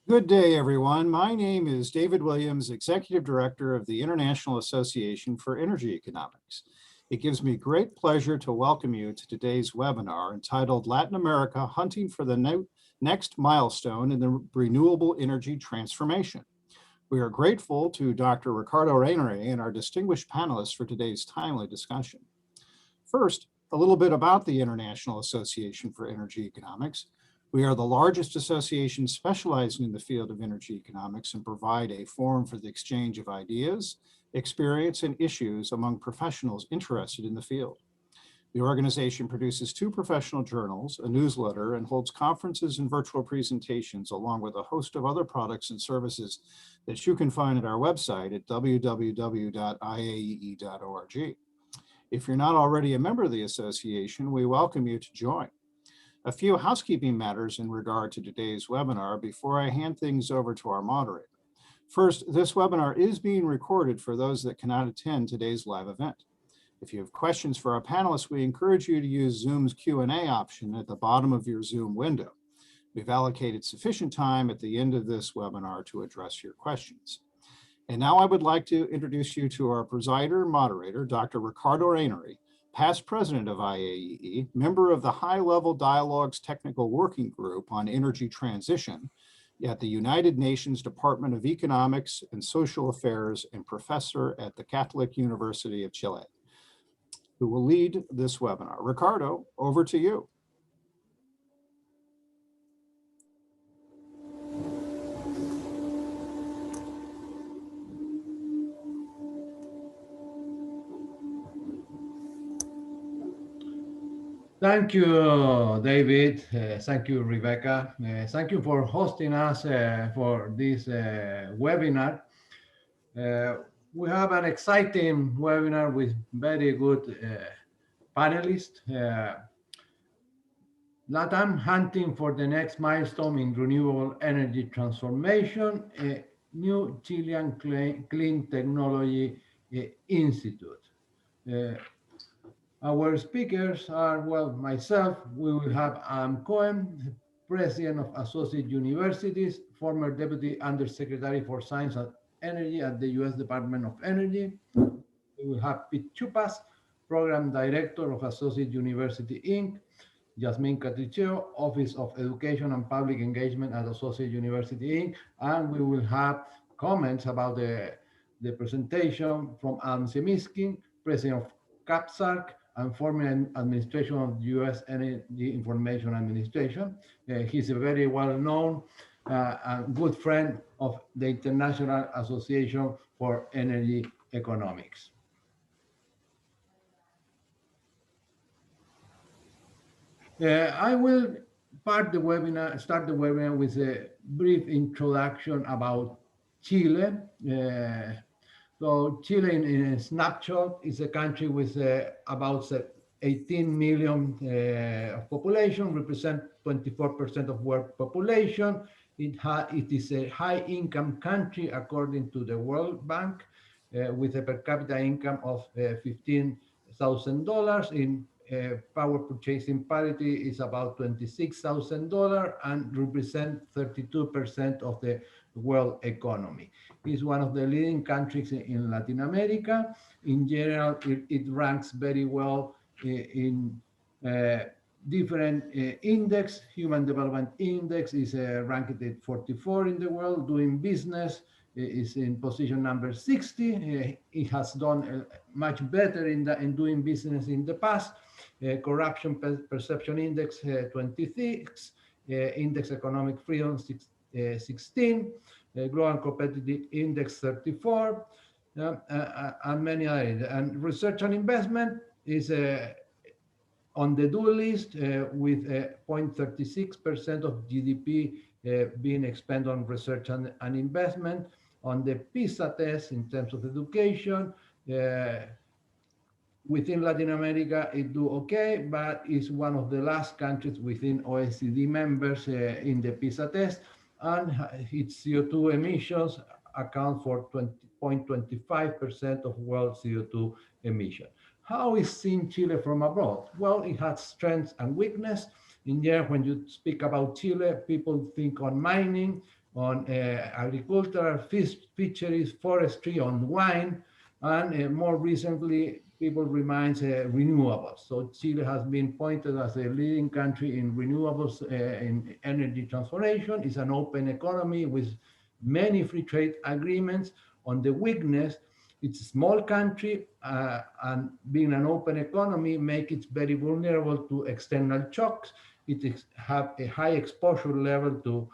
Good day, everyone. My name is David Williams, Executive Director of the International Association for Energy Economics. It gives me great pleasure to welcome you to today's webinar entitled Latin America Hunting for the Next Milestone in the Renewable Energy Transformation. We are grateful to Dr. Ricardo Raineri and our distinguished panelists for today's timely discussion. First, a little bit about the International Association for Energy Economics. We are the largest association specializing in the field of energy economics and provide a forum for the exchange of ideas, experience, and issues among professionals interested in the field. The organization produces 2 professional journals, a newsletter, and holds conferences and virtual presentations, along with a host of other products and services that you can find at our website at www.iaee.org. If you're not already a member of the association, we welcome you to join. A few housekeeping matters in regard to today's webinar before I hand things over to our moderator. First, this webinar is being recorded for those that cannot attend today's live event. If you have questions for our panelists, we encourage you to use Zoom's Q&A option at the bottom of your Zoom window. We've allocated sufficient time at the end of this webinar to address your questions. And now I would like to introduce you to our presider and moderator, Dr. Ricardo Raineri, past president of IAEE, member of the High-Level Dialogues Technical Working Group on Energy Transition at the United Nations Department of Economics and Social Affairs, and professor at the Catholic University of Chile, who will lead this webinar. Ricardo, over to you. Thank you, David. Thank you, Rebecca. Thank you for hosting us for this webinar. We have an exciting webinar with very good panelists. LATAM hunting for the next milestone in renewable energy transformation, a new Chilean Clean Technologies Institute. Our speakers are, well, myself, we will have Cohen, President of Associate Universities, former Deputy Undersecretary for Science and Energy at the U.S. Department of Energy. We will have Pete Chupas, Program Director of Associate University, Inc., Yasmin Catricheo, Office of Education and Public Engagement at Associate University, Inc., and we will have comments about the presentation from N.D.C, President of CAPSARC, and former administration of the U.S. Energy Information Administration. He's a very well-known and good friend of the International Association for Energy Economics. I will start the webinar with a brief introduction about Chile. So Chile, in a snapshot, is a country with about 18 million of population, represent 24% of world population. It is a high-income country according to the World Bank, with a per capita income of $15,000. In power purchasing parity is about $26,000 and represent 32% of the world economy. It's one of the leading countries in Latin America. In general, it ranks very well in different index. Human Development Index is ranked at 44 in the world. Doing business is in position number 60. It has done much better in doing business in the past. Corruption Perception Index 26, Index Economic Freedom 16, Global Competitive Index 34, and many others. And research and investment is on the do list with 0.36% of GDP being expended on research and investment. On the PISA test in terms of education, within Latin America, it do okay, but it's one of the last countries within OECD members in the PISA test, and its CO2 emissions account for 20.25% of world CO2 emissions. How is seen Chile from abroad? Well, it has strengths and weakness. In there, when you speak about Chile, people think on mining, on agricultural, fisheries, forestry, on wine, and more recently, people reminds renewables. So Chile has been pointed as a leading country in renewables, in energy transformation. It's an open economy with many free trade agreements. On the weakness, it's a small country, and being an open economy make it very vulnerable to external shocks. Have a high exposure level to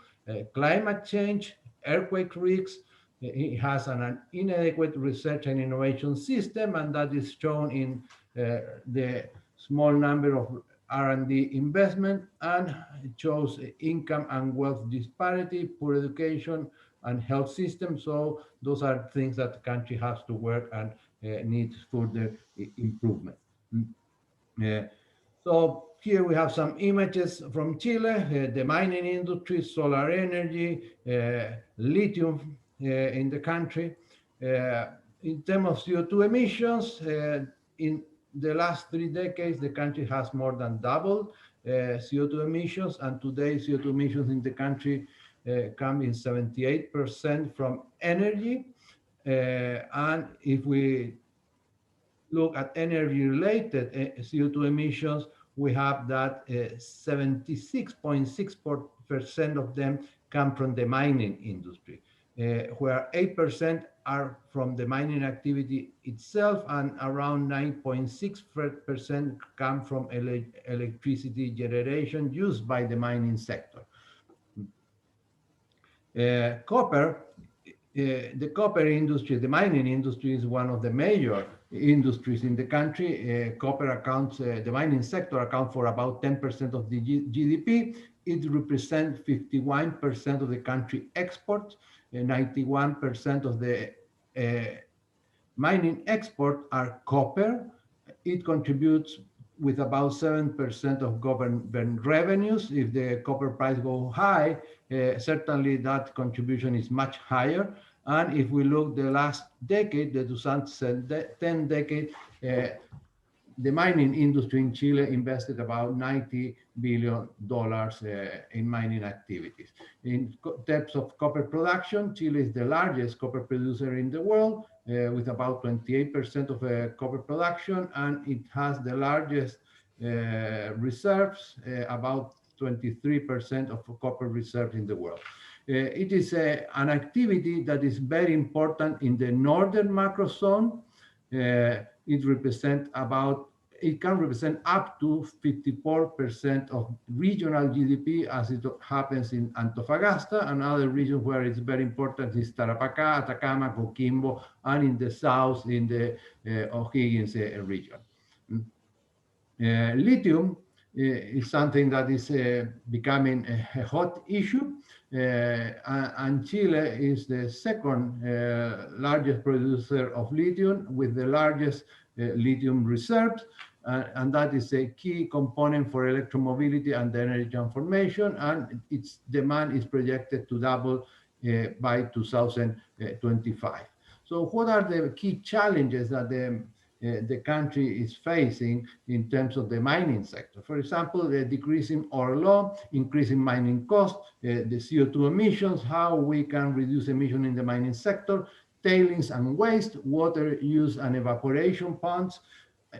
climate change, earthquake risks. It has an inadequate research and innovation system, and that is shown in the small number of R&D investment, and it shows income and wealth disparity, poor education, and health system. So those are things that the country has to work and needs further improvement. Uh, so here we have some images from Chile, the mining industry, solar energy, lithium in the country. In terms of CO2 emissions, in the last 3 decades, the country has more than doubled CO2 emissions, and today CO2 emissions in the country come in 78% from energy. And if we look at energy-related CO2 emissions, we have that 76.6% of them come from the mining industry, where 8% are from the mining activity itself, and around 9.6% come from electricity generation used by the mining sector. Copper, the copper industry, the mining industry is one of the major industries in the country. Copper accounts, the mining sector accounts for about 10% of the GDP. It represents 51% of the country exports, 91% of the mining export are copper. It contributes with about 7% of government revenues. If the copper price go high, certainly that contribution is much higher. And if we look the last decade, the 2010 decade, the mining industry in Chile invested about $90 billion in mining activities. In terms of copper production, Chile is the largest copper producer in the world, with about 28% of copper production, and it has the largest reserves, about 23% of copper reserves in the world. It is an activity that is very important in the northern macro zone. It can represent up to 54% of regional GDP, as it happens in Antofagasta, and other regions where it's very important is Tarapacá, Atacama, Coquimbo, and in the south in the O'Higgins region. Lithium is something that is becoming a hot issue, and Chile is the second largest producer of lithium, with the largest lithium reserves, and that is a key component for electromobility and energy transformation, and its demand is projected to double by 2025. So what are the key challenges that the country is facing in terms of the mining sector? For example, the decreasing ore law, increasing mining costs, the CO2 emissions, how we can reduce emission in the mining sector, tailings and waste, water use and evaporation ponds,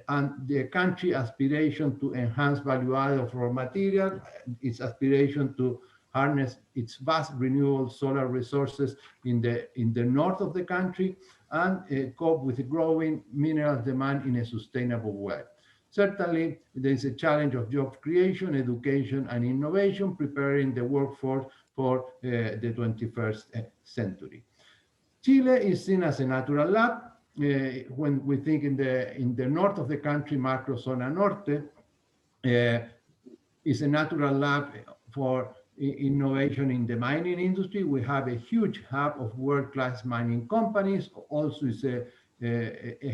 and the country aspiration to enhance value added of raw material, its aspiration to harness its vast renewable solar resources in the north of the country, and cope with the growing mineral demand in a sustainable way. Certainly, there is a challenge of job creation, education, and innovation, preparing the workforce for the 21st century. Chile is seen as a natural lab. When we think in the north of the country, Macro Zona Norte, is a natural lab for innovation in the mining industry. We have a huge hub of world-class mining companies. Also, is a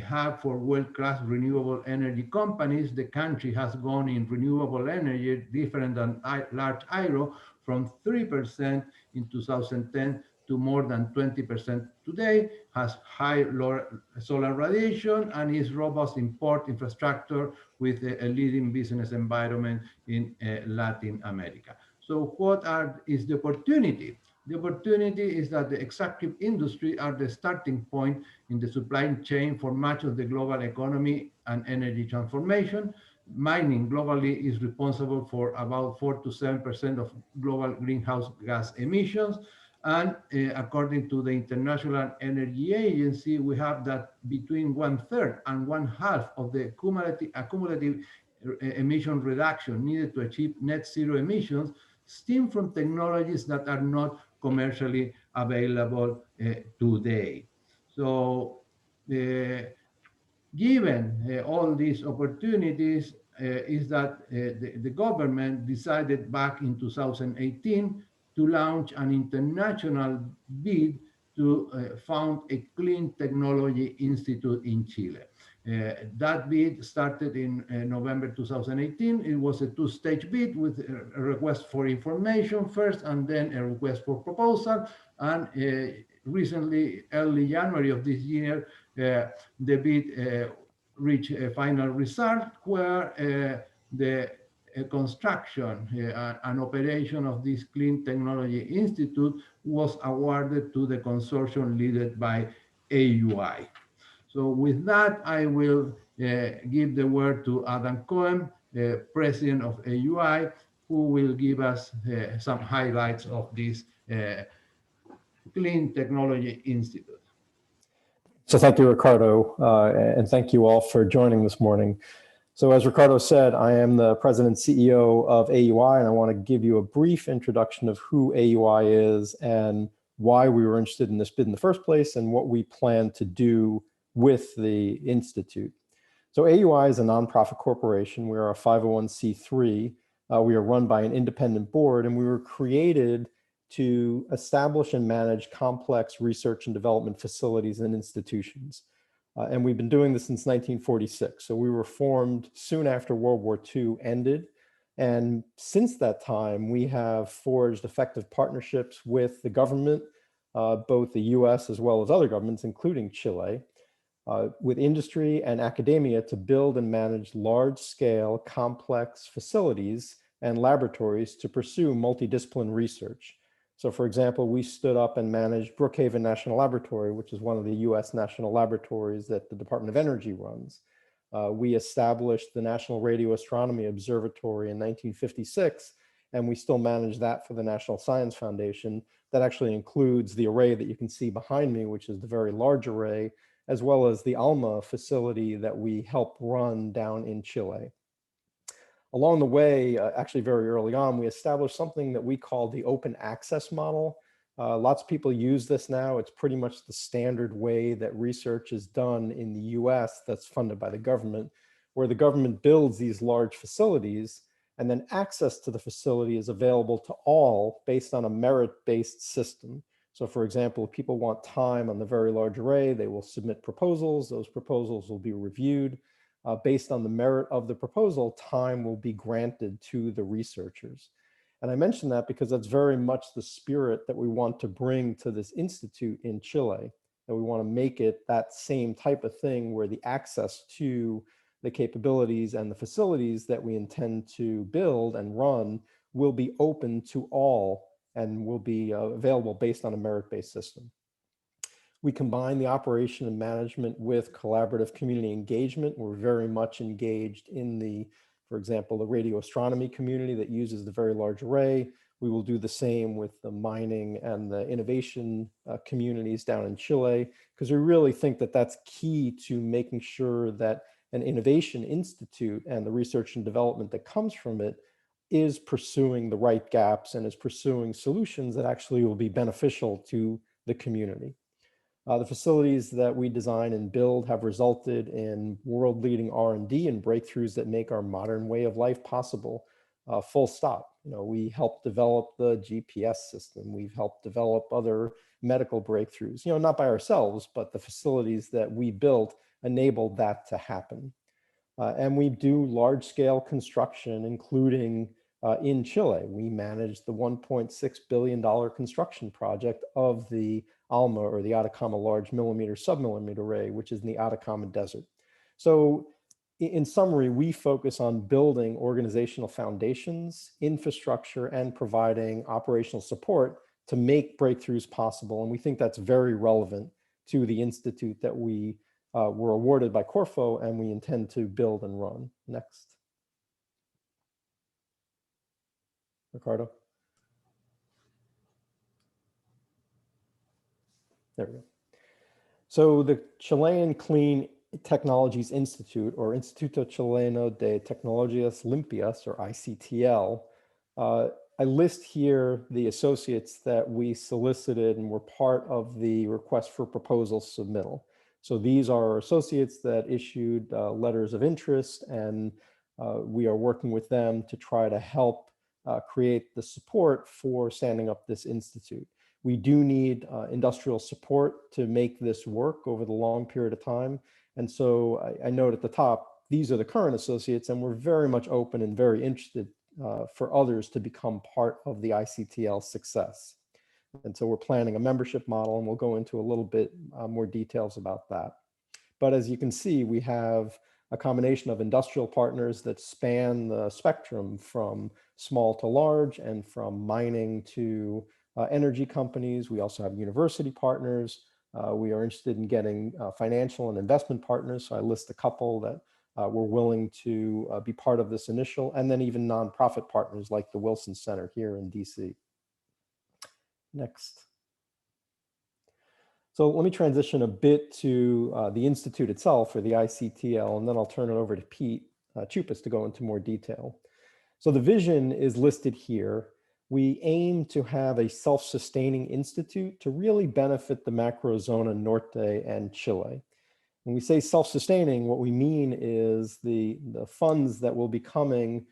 hub for world-class renewable energy companies. The country has gone in renewable energy, different than large hydro, from 3% in 2010 to more than 20% today, has high solar radiation, and is robust in port infrastructure with a leading business environment in Latin America. So what is the opportunity The opportunity is that the extractive industry are the starting point in the supply chain for much of the global economy and energy transformation. Mining globally is responsible for about 4 to 7% of global greenhouse gas emissions. And according to the International Energy Agency, we have that between one third and one half of the accumulative emission reduction needed to achieve net zero emissions stem from technologies that are not commercially available today. So, given all these opportunities, is that the government decided back in 2018 to launch an international bid to found a Clean Technology Institute in Chile. That bid started in November 2018. It was a two-stage bid with a request for information first and then a request for proposal. And recently, early January of this year, the bid reached a final result where the construction and operation of this Clean Technology Institute was awarded to the consortium led by AUI. So with that, I will give the word to Adam Cohen, president of AUI, who will give us some highlights of this Clean Technology Institute. So thank you, Ricardo, and thank you all for joining this morning. So as Ricardo said, I am the president and CEO of AUI, and I want to give you a brief introduction of who AUI is and why we were interested in this bid in the first place and what we plan to do with the Institute. So AUI is a nonprofit corporation. We are a 501c3. We are run by an independent board, and we were created to establish and manage complex research and development facilities and institutions. And we've been doing this since 1946. So we were formed soon after World War II ended. And since that time, we have forged effective partnerships with the government, both the US as well as other governments, including Chile, with industry and academia to build and manage large-scale, complex facilities and laboratories to pursue multidisciplinary research. So for example, we stood up and managed Brookhaven National Laboratory, which is one of the US national laboratories that the Department of Energy runs. We established the National Radio Astronomy Observatory in 1956, and we still manage that for the National Science Foundation. That actually includes the array that you can see behind me, which is the very large array, as well as the ALMA facility that we help run down in Chile. Along the way, actually very early on, we established something that we call the open access model. Lots of people use this now. It's pretty much the standard way that research is done in the US that's funded by the government, where the government builds these large facilities, and then access to the facility is available to all based on a merit-based system. So for example, if people want time on the very large array, they will submit proposals. Those proposals will be reviewed. Based on the merit of the proposal, time will be granted to the researchers. And I mention that because that's very much the spirit that we want to bring to this institute in Chile, that we want to make it that same type of thing where the access to the capabilities and the facilities that we intend to build and run will be open to all and will be available based on a merit-based system. We combine the operation and management with collaborative community engagement. We're very much engaged in the, for example, the radio astronomy community that uses the very large array. We will do the same with the mining and the innovation communities down in Chile, because we really think that that's key to making sure that an innovation institute and the research and development that comes from it is pursuing the right gaps and is pursuing solutions that actually will be beneficial to the community. The facilities that we design and build have resulted in world-leading R&D and breakthroughs that make our modern way of life possible, full stop. You know, we helped develop the GPS system. We've helped develop other medical breakthroughs, you know, not by ourselves, but the facilities that we built enabled that to happen. And we do large-scale construction, including in Chile. We manage the $1.6 billion construction project of the ALMA, or the Atacama Large Millimeter Submillimeter Array, which is in the Atacama Desert. So in summary, we focus on building organizational foundations, infrastructure, and providing operational support to make breakthroughs possible. And we think that's very relevant to the institute that we were awarded by Corfo and we intend to build and run. Next. Ricardo. There we go. So the Chilean Clean Technologies Institute, or Instituto Chileno de Tecnologías Limpias, or ICTL, I list here the associates that we solicited and were part of the request for proposal submittal. So these are associates that issued letters of interest, and we are working with them to try to help create the support for standing up this institute. We do need industrial support to make this work over the long period of time. And so I note at the top, these are the current associates, and we're very much open and very interested for others to become part of the ICTL success. And so we're planning a membership model, and we'll go into a little bit more details about that. But as you can see, we have a combination of industrial partners that span the spectrum from small to large and from mining to energy companies. We also have university partners. We are interested in getting financial and investment partners. So I list a couple that were willing to be part of this initial, and then even nonprofit partners like the Wilson Center here in D.C. Next. So let me transition a bit to the Institute itself, or the ICTL, and then I'll turn it over to Pete Chupas to go into more detail. So the vision is listed here. We aim to have a self-sustaining institute to really benefit the Macrozona Norte and Chile. When we say self-sustaining, what we mean is the funds that will be coming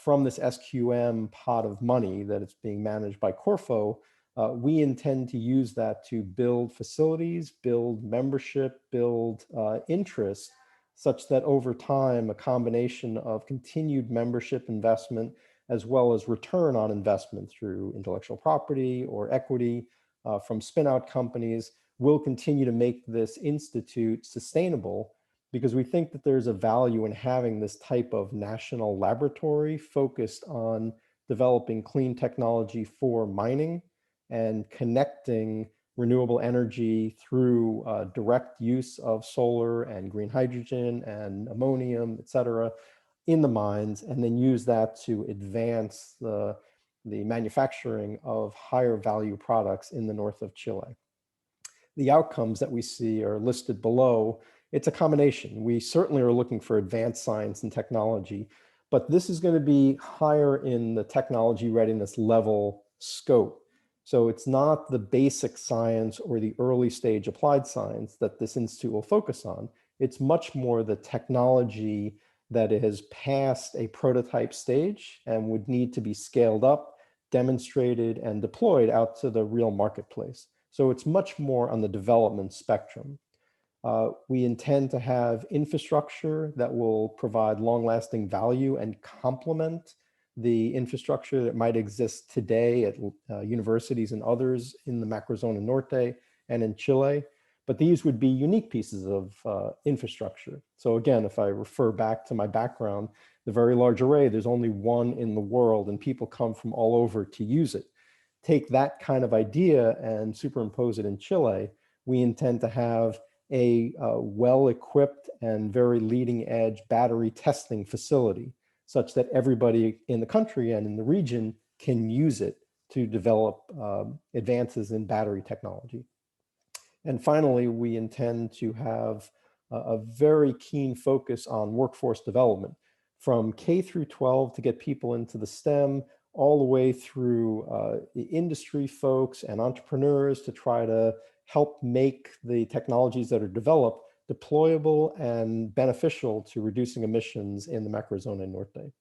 from this SQM pot of money that is being managed by Corfo. We intend to use that to build facilities, build membership, build interest, such that over time, a combination of continued membership investment as well as return on investment through intellectual property or equity from spin-out companies will continue to make this institute sustainable, because we think that there's a value in having this type of national laboratory focused on developing clean technology for mining and connecting renewable energy through direct use of solar and green hydrogen and ammonium, et cetera, in the mines, and then use that to advance the manufacturing of higher value products in the north of Chile. The outcomes that we see are listed below. It's a combination. We certainly are looking for advanced science and technology, but this is going to be higher in the technology readiness level scope. So it's not the basic science or the early stage applied science that this institute will focus on. It's much more the technology that has passed a prototype stage and would need to be scaled up, demonstrated, and deployed out to the real marketplace. So it's much more on the development spectrum. We intend to have infrastructure that will provide long-lasting value and complement the infrastructure that might exist today at universities and others in the Macrozona Norte and in Chile. But these would be unique pieces of infrastructure. So again, if I refer back to my background, the Very Large Array, there's only one in the world and people come from all over to use it. Take that kind of idea and superimpose it in Chile. We intend to have a well-equipped and very leading edge battery testing facility, such that everybody in the country and in the region can use it to develop advances in battery technology. And finally, we intend to have a very keen focus on workforce development from K through 12 to get people into the STEM, all the way through the industry folks and entrepreneurs to try to help make the technologies that are developed deployable and beneficial to reducing emissions in the Macrozona Norte.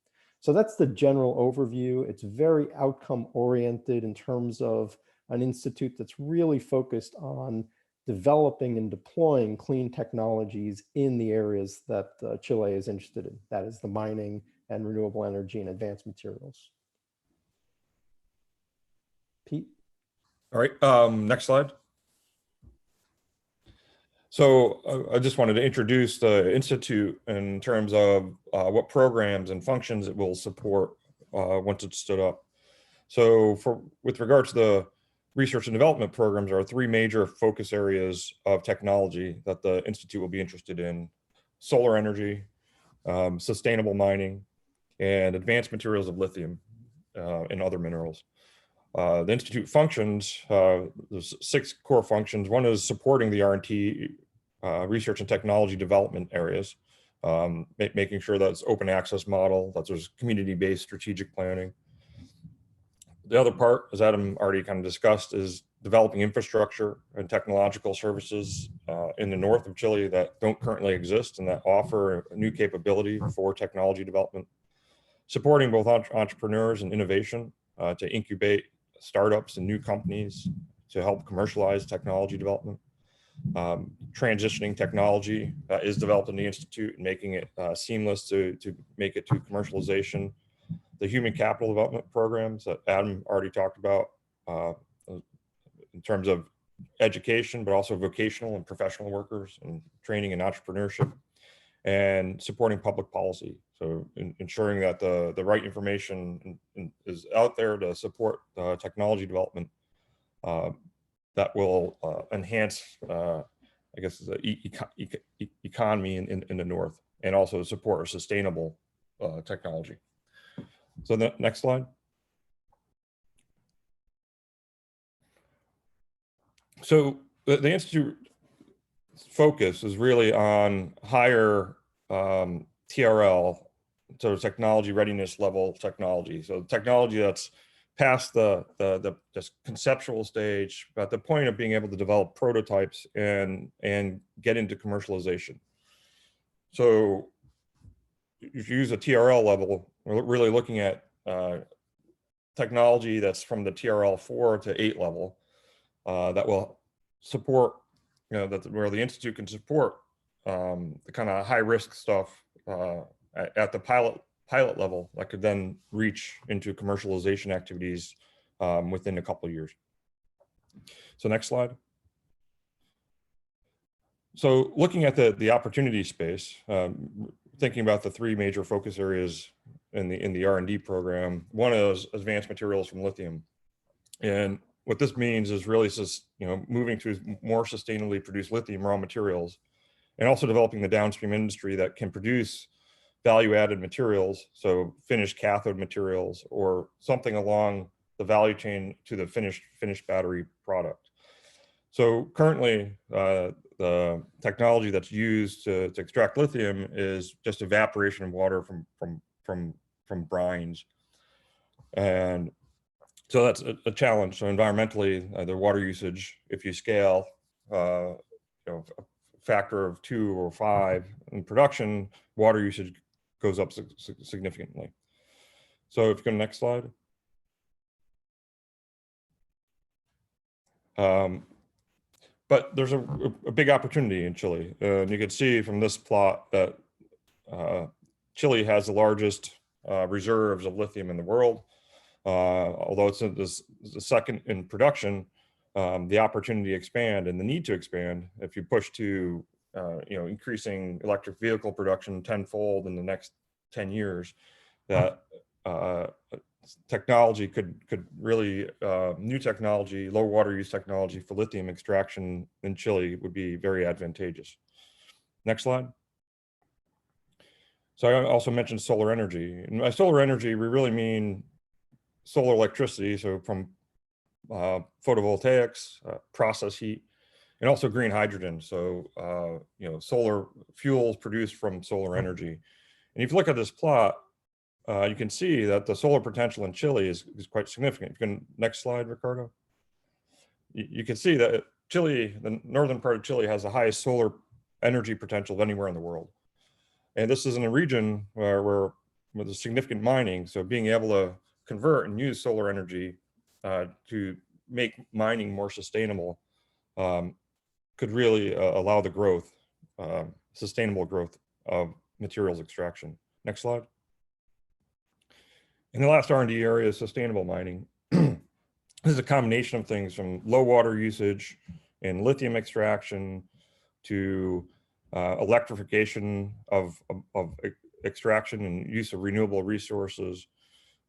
So that's the general overview. It's very outcome oriented in terms of an institute that's really focused on developing and deploying clean technologies in the areas that Chile is interested in. That is the mining and renewable energy and advanced materials. Pete? All right, next slide. So I just wanted to introduce the Institute in terms of what programs and functions it will support once it's stood up. So with regard to research and development programs are three major focus areas of technology that the Institute will be interested in: solar energy, sustainable mining, and advanced materials of lithium and other minerals. The Institute functions, there's 6 core functions. One is supporting the R&T, research and technology development areas, making sure that it's open access model, that there's community-based strategic planning. The other part, as Adam already kind of discussed, is developing infrastructure and technological services in the north of Chile that don't currently exist and that offer a new capability for technology development. Supporting both entrepreneurs and innovation to incubate startups and new companies to help commercialize technology development. Transitioning technology that is developed in the Institute and making it seamless to make it to commercialization. The human capital development programs that Adam already talked about in terms of education, but also vocational and professional workers and training and entrepreneurship, and supporting public policy. So ensuring that the right information is out there to support technology development that will enhance, I guess, the economy in the north, and also support a sustainable technology. So the next slide. So the Institute focus is really on higher TRL, so technology readiness level technology. So technology that's past the conceptual stage, but at the point of being able to develop prototypes and get into commercialization. So if you use a TRL level, we're really looking at technology that's from the TRL 4 to 8 level that will support, where the Institute can support the kind of high risk stuff at the pilot level that could then reach into commercialization activities within a couple of years. So next slide. So looking at the opportunity space, thinking about the 3 major focus areas in the R&D program, one is advanced materials from lithium. And what this means is really just, moving to more sustainably produced lithium raw materials, and also developing the downstream industry that can produce value-added materials, so finished cathode materials or something along the value chain to the finished battery product. So currently, the technology that's used to extract lithium is just evaporation of water from brines, and so that's a challenge. So environmentally, the water usage, if you scale, a factor of 2 or 5 in production, water usage goes up significantly. So if you go to the next slide. But there's a big opportunity in Chile. And you can see from this plot that Chile has the largest reserves of lithium in the world. Although it's the second in production, the opportunity to expand and the need to expand, if you push to increasing electric vehicle production tenfold in the next 10 years, that technology could really, new technology, low water use technology for lithium extraction in Chile would be very advantageous. Next slide. So I also mentioned solar energy. And by solar energy, we really mean solar electricity, so from photovoltaics, process heat, and also green hydrogen. So, solar fuels produced from solar energy. And if you look at this plot, you can see that the solar potential in Chile is quite significant. You can, next slide, Ricardo. You can see that Chile, the northern part of Chile, has the highest solar energy potential of anywhere in the world. And this is in a region where there's significant mining. So being able to convert and use solar energy to make mining more sustainable could really allow the growth, sustainable growth of materials extraction. Next slide. And the last R&D area is sustainable mining. This is a combination of things from low water usage and lithium extraction to electrification of extraction and use of renewable resources.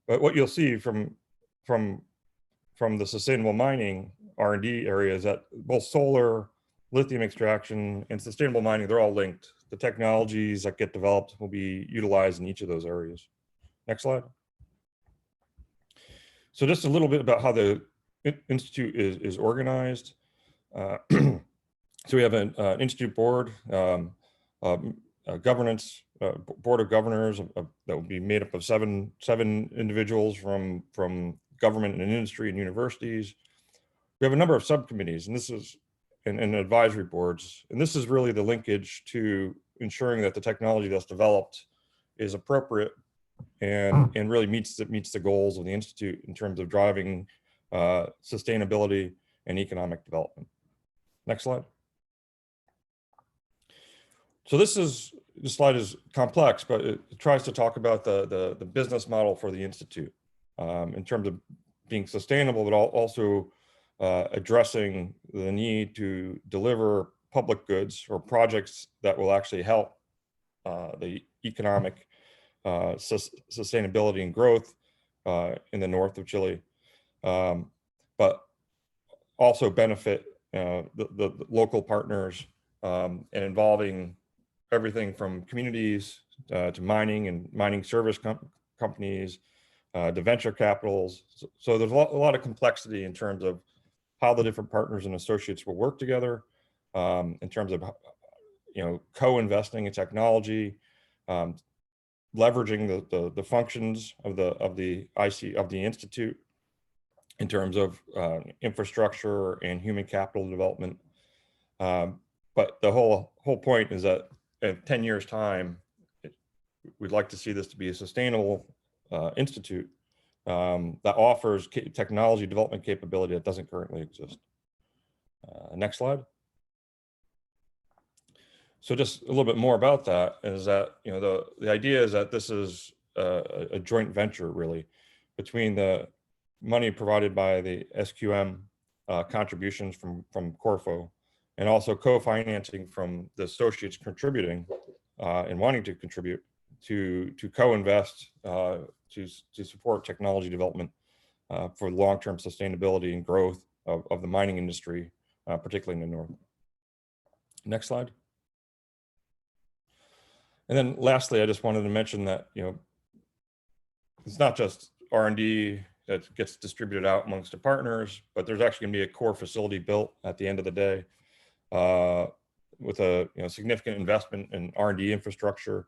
But what you'll see from the sustainable mining R&D area is that both solar, lithium extraction, and sustainable mining, they're all linked. The technologies that get developed will be utilized in each of those areas. Next slide. So just a little bit about how the Institute is organized. So we have an Institute board, governance, board of governors that will be made up of seven individuals from government and industry and universities. We have a number of subcommittees, and this is and advisory boards, and this is really the linkage to ensuring that the technology that's developed is appropriate and really meets the goals of the Institute in terms of driving sustainability and economic development. Next slide. So this slide is complex, but it tries to talk about the business model for the Institute in terms of being sustainable, but also addressing the need to deliver public goods or projects that will actually help the economic sustainability and growth in the north of Chile, but also benefit the local partners and involving everything from communities to mining and mining service companies to venture capitals. So there's a lot of complexity in terms of how the different partners and associates will work together in terms of co-investing in technology, leveraging the functions of the Institute in terms of infrastructure and human capital development. But the whole point is that in 10 years' time, we'd like to see this to be a sustainable institute that offers technology development capability that doesn't currently exist. Next slide. So just a little bit more about that is that the idea is that this is a joint venture really between the money provided by the SQM contributions from Corfo, and also co-financing from the associates contributing and wanting to contribute to co-invest to support technology development for long-term sustainability and growth of the mining industry, particularly in the north. Next slide. And then lastly, I just wanted to mention that it's not just R&D that gets distributed out amongst the partners, but there's actually going to be a core facility built at the end of the day with a significant investment in R&D infrastructure.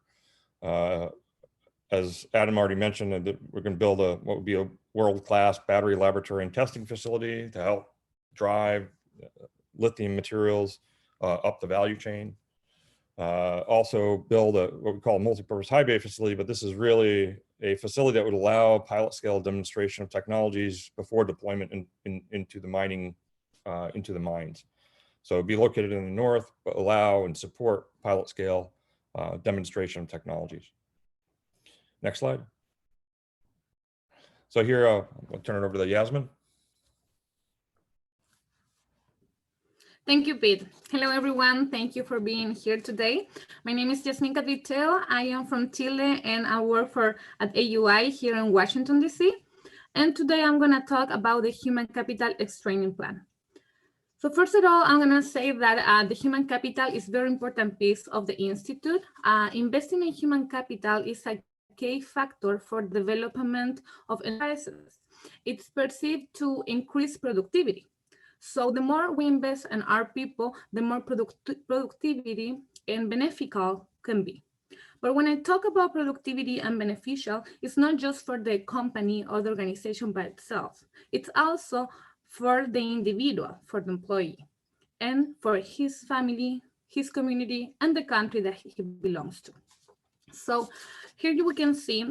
As Adam already mentioned, we're going to build what would be a world-class battery laboratory and testing facility to help drive lithium materials up the value chain. Also build what we call a multi-purpose high bay facility, but this is really a facility that would allow pilot scale demonstration of technologies before deployment into the mining, into the mines. So it'd be located in the north, but allow and support pilot scale demonstration of technologies. Next slide. So here, I'll turn it over to Yasmin. Thank you, Pete. Hello, everyone. Thank you for being here today. My name is Yasmin Catricheo. I am from Chile, and I work at AUI here in Washington, D.C. And today I'm going to talk about the Human Capital Training Plan. So first of all, I'm going to say that the human capital is a very important piece of the Institute. Investing in human capital is a key factor for development of enterprises. It's perceived to increase productivity. So the more we invest in our people, the more productivity and beneficial can be. But when I talk about productivity and beneficial, it's not just for the company or the organization by itself. It's also for the individual, for the employee, and for his family, his community, and the country that he belongs to. So here we can see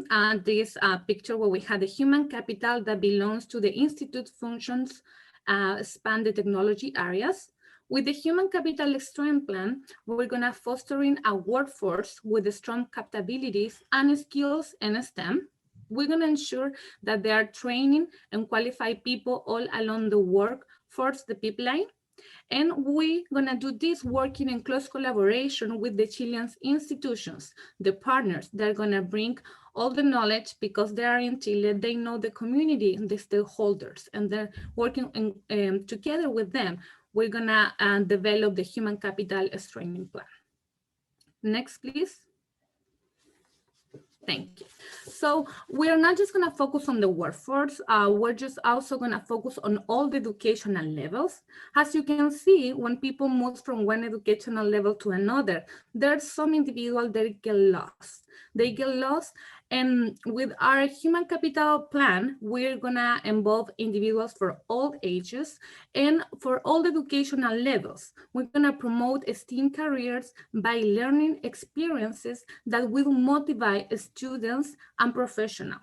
this picture where we have the human capital that belongs to the Institute functions span the technology areas. With the Human Capital Training Plan, we're gonna fostering a workforce with strong capabilities and skills in STEM. We're gonna ensure that they are training and qualified people all along the workforce, the pipeline. And we're gonna do this working in close collaboration with the Chilean institutions, the partners that are gonna bring all the knowledge, because they are in Chile, they know the community and the stakeholders, and they're working together with them. We're gonna develop the human capital training plan. Next, please. Thank you. So we're not just going to focus on the workforce. We're just also going to focus on all the educational levels. As you can see, when people move from one educational level to another, there's some individuals that get lost. They get lost. And with our human capital plan, we're going to involve individuals for all ages and for all educational levels. We're going to promote STEAM careers by learning experiences that will motivate students and professionals.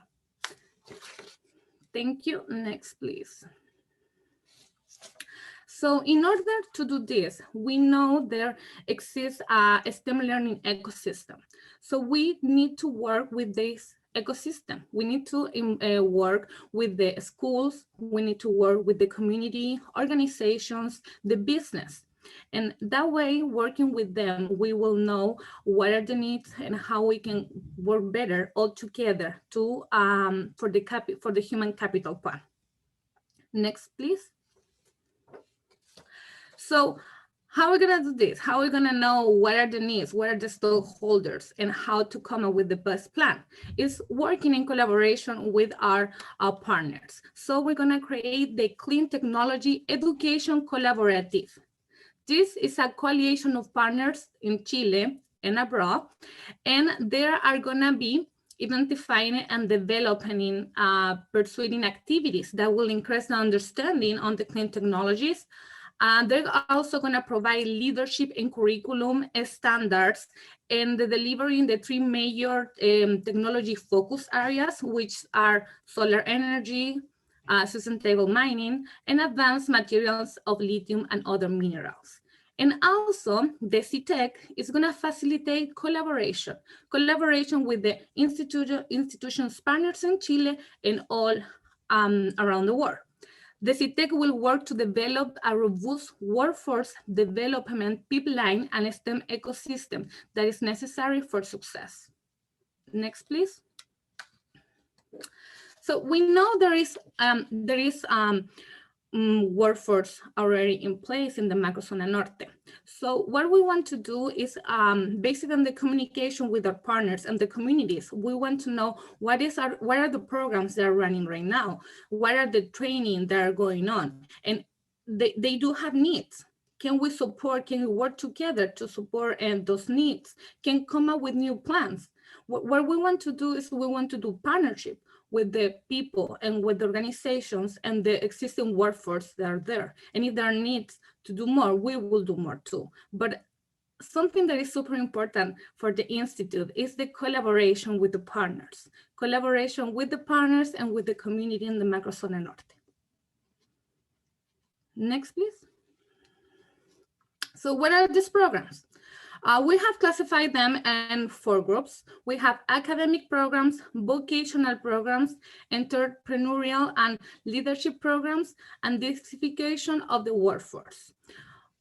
Thank you. Next, please. So in order to do this, we know there exists a STEM learning ecosystem. So we need to work with this ecosystem. We need to work with the schools. We need to work with the community, organizations, the business. And that way, working with them, we will know what are the needs and how we can work better all together to for the human capital plan. Next, please. So how are we going to do this? How are we going to know what are the needs, what are the stakeholders, and how to come up with the best plan? Is working in collaboration with our partners. So we're going to create the Clean Technology Education Collaborative. This is a coalition of partners in Chile and abroad, and they are going to be identifying and developing pursuing activities that will increase the understanding on the clean technologies. They're also going to provide leadership and curriculum standards and the delivery in the three major technology focus areas, which are solar energy, sustainable mining, and advanced materials of lithium and other minerals. And also, the CTEC is going to facilitate collaboration with the institutions partners in Chile and all around the world. The CTEC will work to develop a robust workforce development pipeline and STEM ecosystem that is necessary for success. Next, please. So we know there is workforce already in place in the Macrozona Norte. So what we want to do is, based on the communication with our partners and the communities, we want to know what are the programs that are running right now, what are the training that are going on, and they do have needs. Can we support, can we work together to support those needs, can come up with new plans? What we want to do is we want to do partnership with the people and with the organizations and the existing workforce that are there. And if there are needs to do more, we will do more too. But something that is super important for the Institute is the collaboration with the partners. Collaboration with the partners and with the community in the Macrozona Norte. Next, please. So what are these programs? We have classified them in 4 groups. We have academic programs, vocational programs, entrepreneurial and leadership programs, and diversification of the workforce.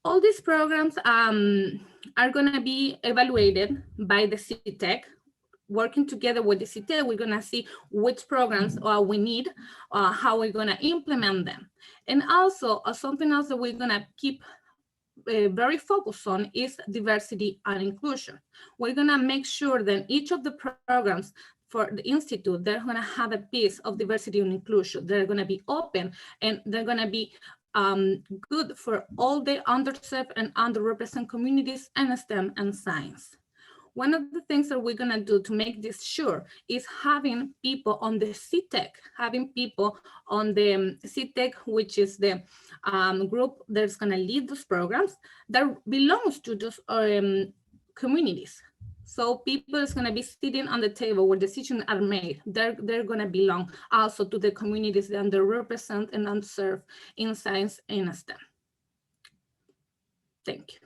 All these programs are going to be evaluated by the CTEC. Working together with the CTEC, we're going to see which programs we need, how we're going to implement them. And also, something else that we're going to keep very focused on is diversity and inclusion. We're going to make sure that each of the programs for the Institute, they're going to have a piece of diversity and inclusion. They're going to be open and they're going to be good for all the underserved and underrepresented communities in STEM and science. One of the things that we're going to do to make this sure is having people on the CTEC, which is the group that's going to lead those programs that belongs to those communities. So people is going to be sitting on the table where decisions are made. They're going to belong also to the communities that underrepresented and unserved in science and STEM. Thank you.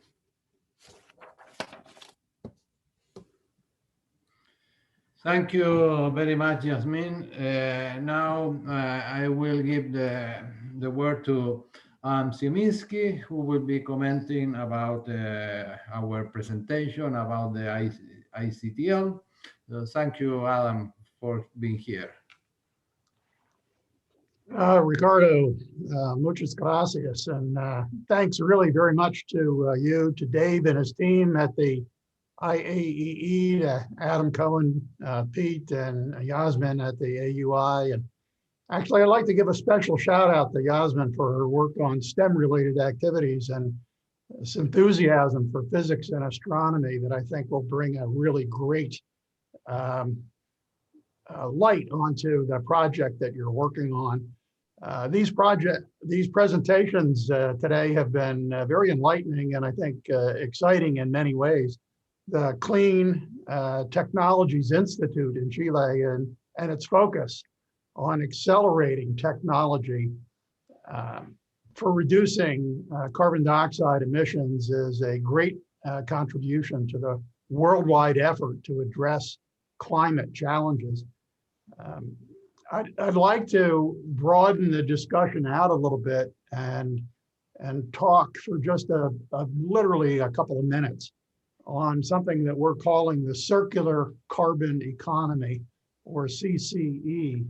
Thank you very much, Yasmin. Now I will give the word to Zieminski, who will be commenting about our presentation about the ICTL. Thank you, Adam, for being here. Ricardo, muchas gracias. And thanks really very much to you, to Dave and his team at the IAEE, to Adam, Cohen, Pete, and Yasmin at the AUI. And actually, I'd like to give a special shout out to Yasmin for her work on STEM-related activities and this enthusiasm for physics and astronomy that I think will bring a really great light onto the project that you're working on. These presentations today have been very enlightening and I think exciting in many ways. The Clean Technologies Institute in Chile and its focus on accelerating technology for reducing carbon dioxide emissions is a great contribution to the worldwide effort to address climate challenges. I'd like to broaden the discussion out a little bit and talk for just literally a couple of minutes on something that we're calling the circular carbon economy, or CCE,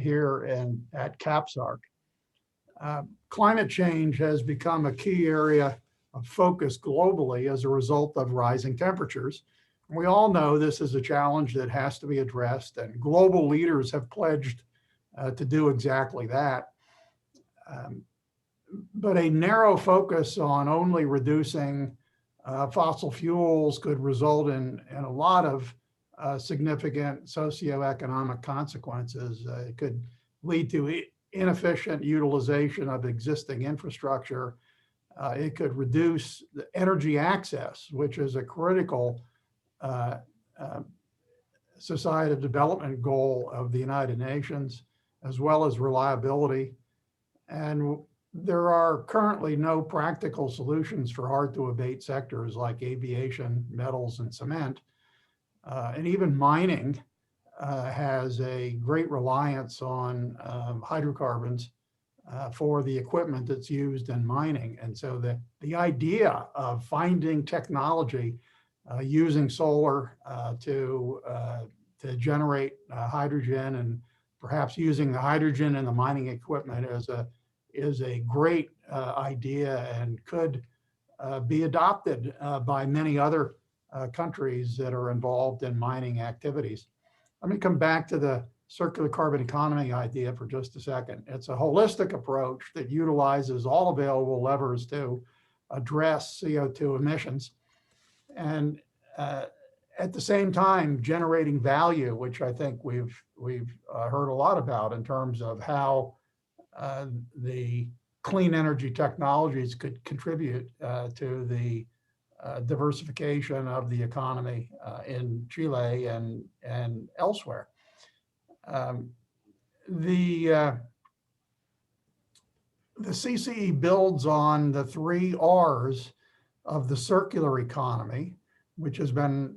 here at CAPSARC. Climate change has become a key area of focus globally as a result of rising temperatures. We all know this is a challenge that has to be addressed, and global leaders have pledged to do exactly that. But a narrow focus on only reducing fossil fuels could result in a lot of significant socioeconomic consequences. It could lead to inefficient utilization of existing infrastructure. It could reduce the energy access, which is a critical societal development goal of the United Nations, as well as reliability. And there are currently no practical solutions for hard to abate sectors like aviation, metals, and cement. And even mining has a great reliance on hydrocarbons for the equipment that's used in mining. And so the idea of finding technology using solar to generate hydrogen, and perhaps using the hydrogen in the mining equipment is a great idea and could be adopted by many other countries that are involved in mining activities. Let me come back to the circular carbon economy idea for just a second. It's a holistic approach that utilizes all available levers to address CO2 emissions, and at the same time generating value, which I think we've heard a lot about in terms of how the clean energy technologies could contribute to the diversification of the economy in Chile and elsewhere. The CCE builds on the 3 R's of the circular economy, which has been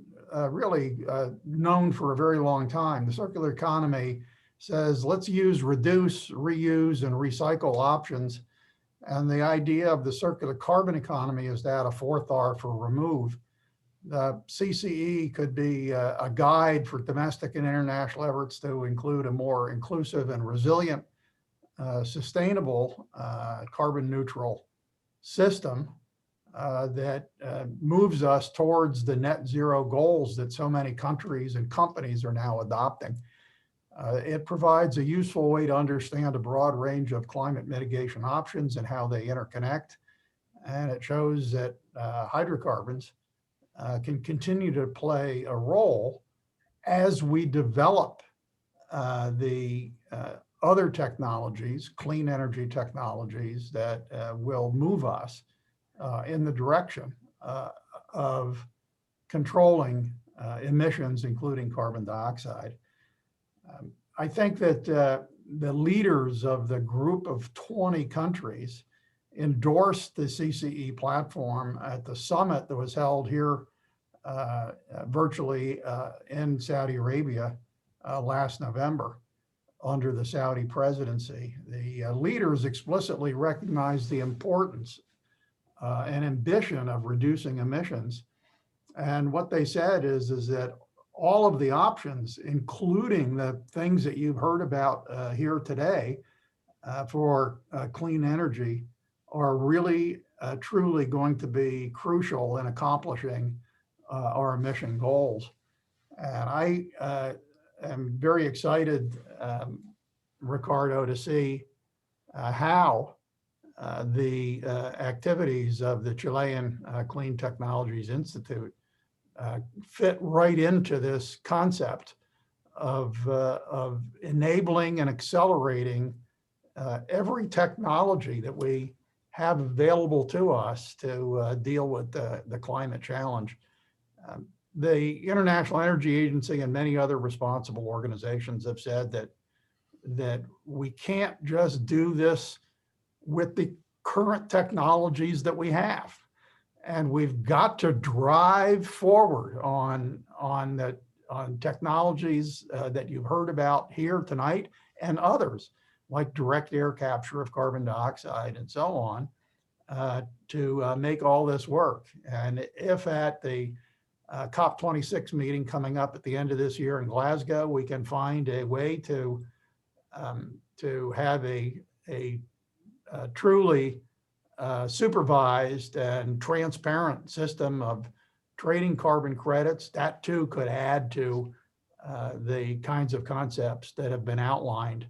really known for a very long time. The circular economy says, let's use reduce, reuse, and recycle options. And the idea of the circular carbon economy is to add a 4th R for remove. The CCE could be a guide for domestic and international efforts to include a more inclusive and resilient, sustainable, carbon neutral system that moves us towards the net zero goals that so many countries and companies are now adopting. It provides a useful way to understand a broad range of climate mitigation options and how they interconnect. And it shows that hydrocarbons can continue to play a role as we develop the other technologies, clean energy technologies that will move us in the direction of controlling emissions, including carbon dioxide. I think that the leaders of the group of 20 countries endorsed the CCE platform at the summit that was held here virtually in Saudi Arabia last November under the Saudi presidency. The leaders explicitly recognized the importance and ambition of reducing emissions. And what they said is that all of the options, including the things that you've heard about here today for clean energy, are really truly going to be crucial in accomplishing our emission goals. And I am very excited, Ricardo, to see how the activities of the Chilean Clean Technologies Institute fit right into this concept of enabling and accelerating every technology that we have available to us to deal with the climate challenge. The International Energy Agency and many other responsible organizations have said that we can't just do this with the current technologies that we have. And we've got to drive forward on technologies that you've heard about here tonight and others, like direct air capture of carbon dioxide and so on, to make all this work. And if at the COP26 meeting coming up at the end of this year in Glasgow, we can find a way to have a truly supervised and transparent system of trading carbon credits, that too could add to the kinds of concepts that have been outlined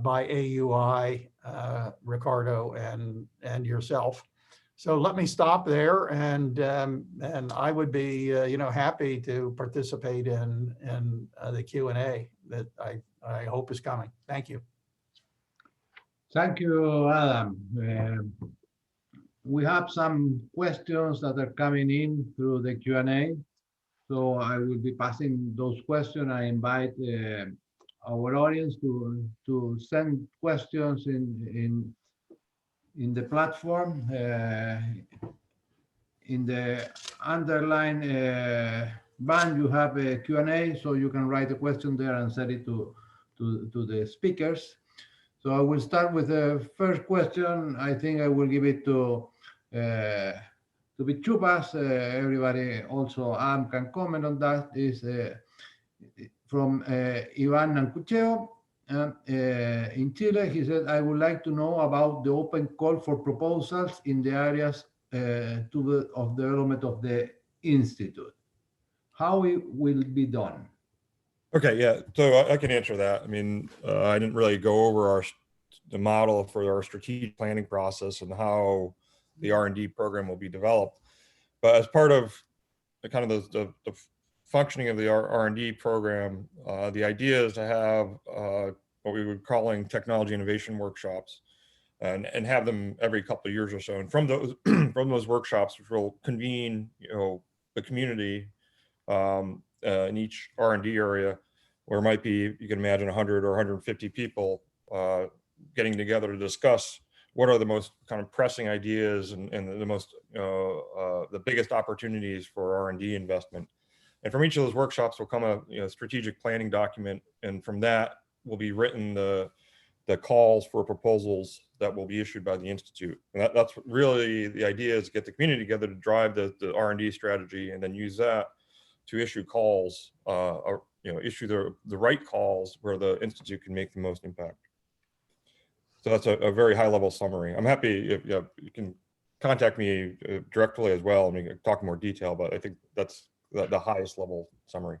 by AUI, Ricardo, and yourself. So let me stop there, and I would be happy to participate in the Q&A that I hope is coming. Thank you. Thank you, Adam. We have some questions that are coming in through the Q&A. So I will be passing those questions. I invite our audience to send questions in the platform. In the underline band, you have a Q&A, so you can write a question there and send it to the speakers. So I will start with the first question. I think I will give it to be Chupas. Everybody also can comment on that. Is from Ivan Nancucheo. In Chile, he said, I would like to know about the open call for proposals in the areas of development of the Institute. How it will be done? Okay, yeah, so I can answer that. I mean, I didn't really go over the model for our strategic planning process and how the R&D program will be developed. But as part of the kind of the functioning of the R&D program, the idea is to have what we would calling technology innovation workshops, and have them every couple of years or so. And from those from those workshops, which will convene, the community in each R&D area, where it might be, you can imagine 100 or 150 people getting together to discuss what are the most kind of pressing ideas and the most the biggest opportunities for R&D investment. And from each of those workshops will come a strategic planning document, and from that will be written the calls for proposals that will be issued by the Institute. And that's really the idea, is to get the community together to drive the R&D strategy, and then use that to issue calls, or issue the right calls where the Institute can make the most impact. So that's a very high level summary. I'm happy if you can contact me directly as well, and we can talk in more detail, but I think that's the highest level summary.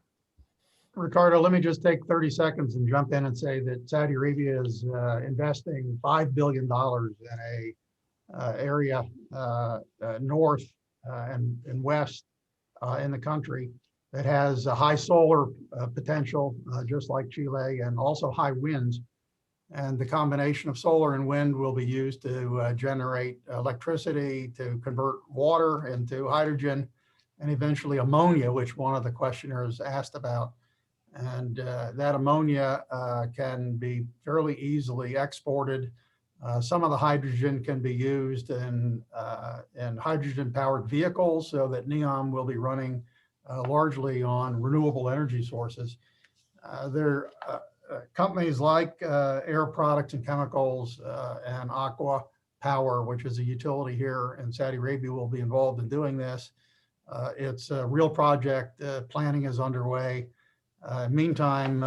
Ricardo, let me just take 30 seconds and jump in and say that Saudi Arabia is investing $5 billion in a area north and west in the country that has a high solar potential, just like Chile, and also high winds. And the combination of solar and wind will be used to generate electricity, to convert water into hydrogen, and eventually ammonia, which one of the questioners asked about. And that ammonia can be fairly easily exported. Some of the hydrogen can be used in hydrogen-powered vehicles, so that NEOM will be running largely on renewable energy sources. There are companies like Air Products and Chemicals and Aqua Power, which is a utility here in Saudi Arabia, will be involved in doing this. It's a real project. Planning is underway. Meantime,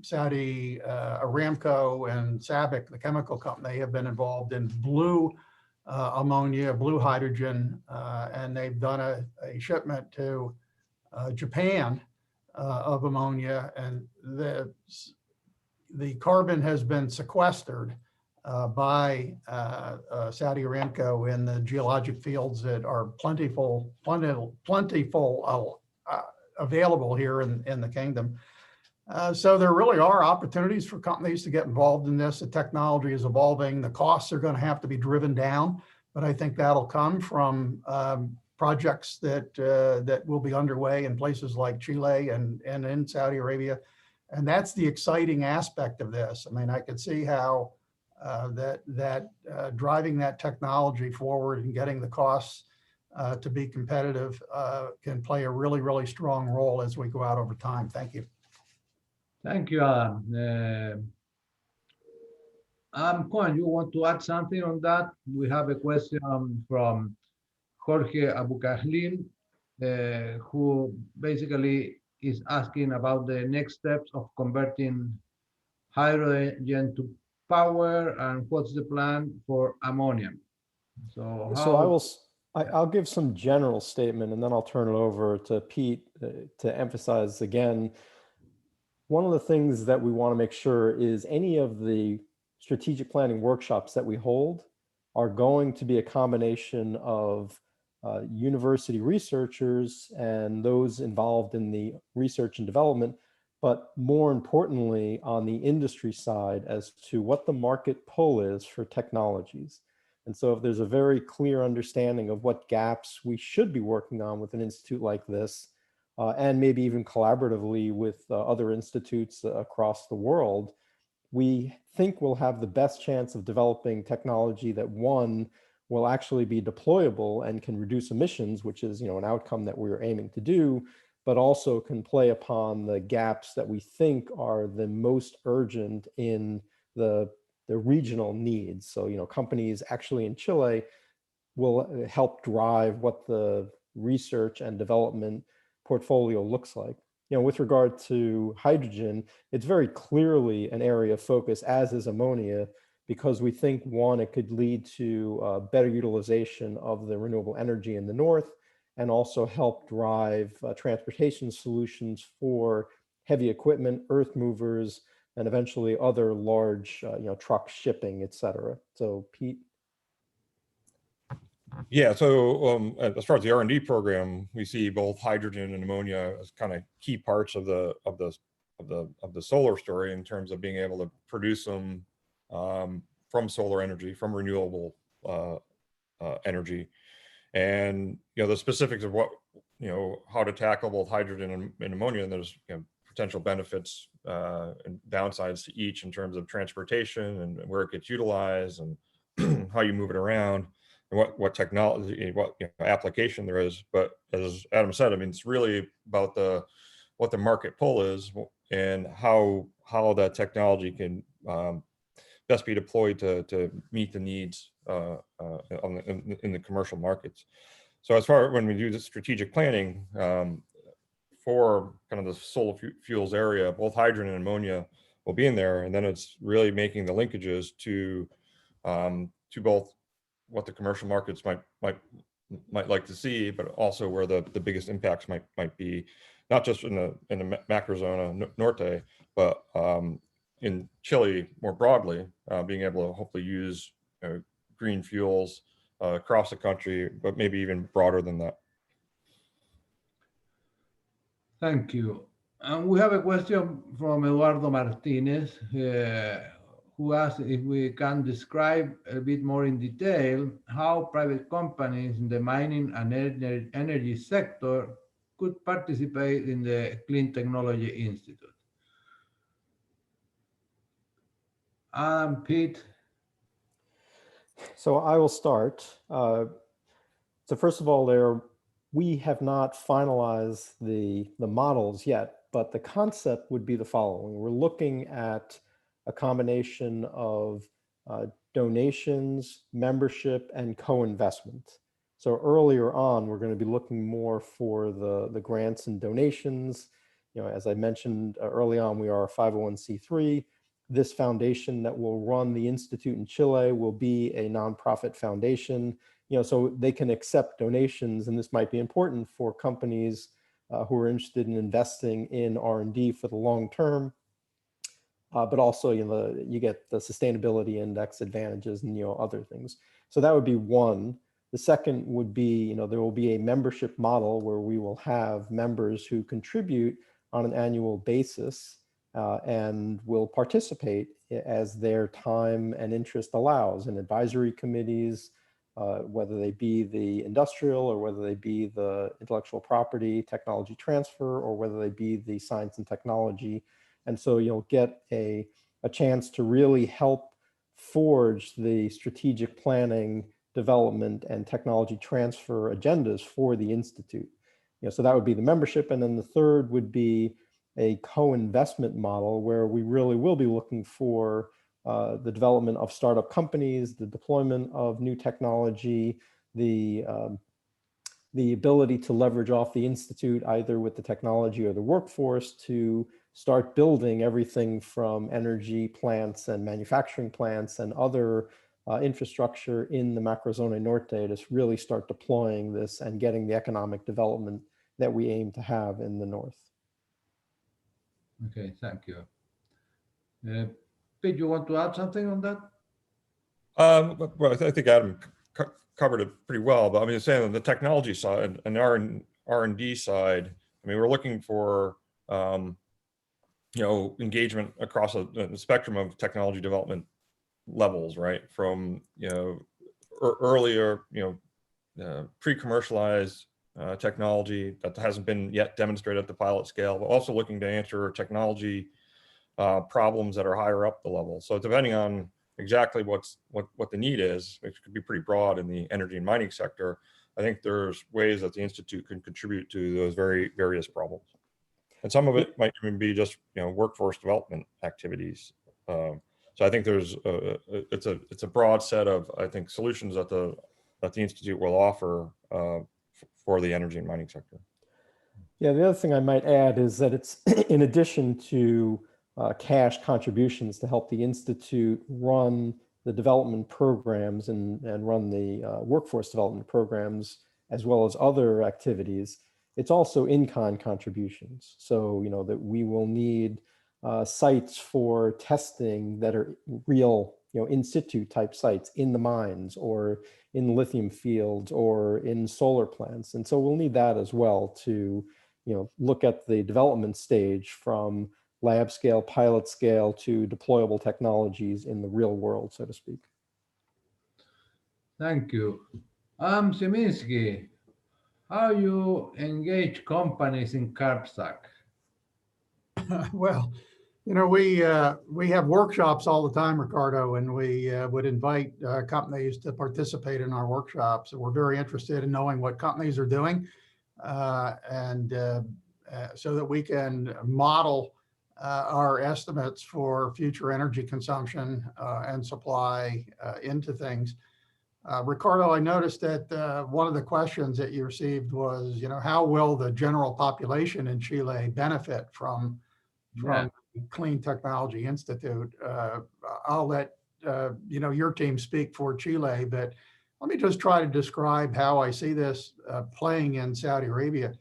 Saudi Aramco and SABIC, the chemical company, have been involved in blue ammonia, blue hydrogen, and they've done a shipment to Japan of ammonia, and the carbon has been sequestered by Saudi Aramco in the geologic fields that are plentiful available here in the kingdom. So there really are opportunities for companies to get involved in this. The technology is evolving. The costs are going to have to be driven down, but I think that'll come from projects that will be underway in places like Chile and in Saudi Arabia. And that's the exciting aspect of this. I mean, I could see how driving that technology forward and getting the costs to be competitive can play a really, really strong role as we go out over time. Thank you. Thank you, Adam. Cohen, you want to add something on that? We have a question from Jorge Abucahlin, who basically is asking about the next steps of converting hydrogen to power and what's the plan for ammonia. I'll give some general statement and then I'll turn it over to Pete to emphasize again. One of the things that we want to make sure is any of the strategic planning workshops that we hold are going to be a combination of university researchers and those involved in the research and development, but more importantly on the industry side as to what the market pull is for technologies. And so if there's a very clear understanding of what gaps we should be working on with an institute like this, and maybe even collaboratively with other institutes across the world, we think we'll have the best chance of developing technology that, one, will actually be deployable and can reduce emissions, which is, an outcome that we're aiming to do, but also can play upon the gaps that we think are the most urgent in the regional needs. So, companies actually in Chile will help drive what the research and development portfolio looks like. With regard to hydrogen, it's very clearly an area of focus, as is ammonia, because we think, one, it could lead to better utilization of the renewable energy in the north, and also help drive transportation solutions for heavy equipment, earth movers, and eventually other large, truck shipping, et cetera. So, Pete. Yeah, so as far as the R&D program, we see both hydrogen and ammonia as kind of key parts of the solar story in terms of being able to produce them from solar energy, from renewable energy, and the specifics of what how to tackle both hydrogen and ammonia. And there's potential benefits and downsides to each in terms of transportation and where it gets utilized and how you move it around. What technology, what application there is. But as Adam said, I mean, it's really about what the market pull is and how that technology can best be deployed to meet the needs in the commercial markets. So as far when we do the strategic planning for kind of the solar fuels area, both hydrogen and ammonia will be in there, and then it's really making the linkages to both what the commercial markets might like to see, but also where the biggest impacts might be, not just in the macro zona norte, but in Chile more broadly, being able to hopefully use green fuels across the country, but maybe even broader than that. Thank you. And we have a question from Eduardo Martinez, who asked if we can describe a bit more in detail how private companies in the mining and energy sector could participate in the Clean Technology Institute. Pete. So I will start. So first of all, we have not finalized the models yet, but the concept would be the following. We're looking at a combination of donations, membership, and co-investment. So earlier on, we're going to be looking more for the grants and donations. As I mentioned early on, we are a 501c3. This foundation that will run the Institute in Chile will be a nonprofit foundation, so they can accept donations, and this might be important for companies who are interested in investing in R&D for the long term. But also, you get the sustainability index advantages and other things. So that would be one. The second would be, there will be a membership model where we will have members who contribute on an annual basis and will participate as their time and interest allows in advisory committees, whether they be the industrial or whether they be the intellectual property, technology transfer, or whether they be the science and technology. And so you'll get a chance to really help forge the strategic planning, development, and technology transfer agendas for the Institute. So that would be the membership. And then the third would be a co-investment model where we really will be looking for the development of startup companies, the deployment of new technology, the ability to leverage off the Institute either with the technology or the workforce to start building everything from energy plants and manufacturing plants and other infrastructure in the Macrozone Norte to really start deploying this and getting the economic development that we aim to have in the north. Okay, thank you. Pete, you want to add something on that? Well, I think Adam covered it pretty well, but I mean, saying on the technology side and R&D side, I mean, we're looking for engagement across a spectrum of technology development levels, right? From earlier pre-commercialized technology that hasn't been yet demonstrated at the pilot scale, but also looking to answer technology problems that are higher up the level. So depending on exactly what the need is, which could be pretty broad in the energy and mining sector, I think there's ways that the Institute can contribute to those various problems. And some of it might even be just workforce development activities. So I think it's a broad set of solutions that the Institute will offer for the energy and mining sector. Yeah, the other thing I might add is that it's in addition to cash contributions to help the Institute run the development programs and run the workforce development programs, as well as other activities. It's also in-kind contributions. So, that we will need sites for testing that are real, in situ type sites in the mines or in lithium fields or in solar plants. And so we'll need that as well to, look at the development stage from lab scale, pilot scale to deployable technologies in the real world, so to speak. Thank you. Szyminski, how you engage companies in CarbStack? Well, we have workshops all the time, Ricardo, and we would invite companies to participate in our workshops. We're very interested in knowing what companies are doing, and so that we can model our estimates for future energy consumption and supply into things. Ricardo, I noticed that one of the questions that you received was, how will the general population in Chile benefit from Clean Technology Institute? I'll let your team speak for Chile, but let me just try to describe how I see this playing in Saudi Arabia.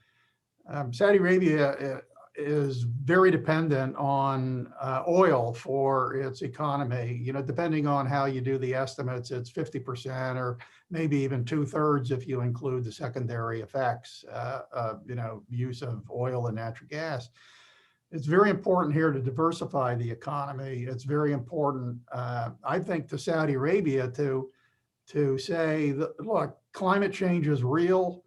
Saudi Arabia is very dependent on oil for its economy. Depending on how you do the estimates, it's 50% or maybe even 2/3 if you include the secondary effects, use of oil and natural gas. It's very important here to diversify the economy. It's very important, I think, to Saudi Arabia to say that, look, climate change is real.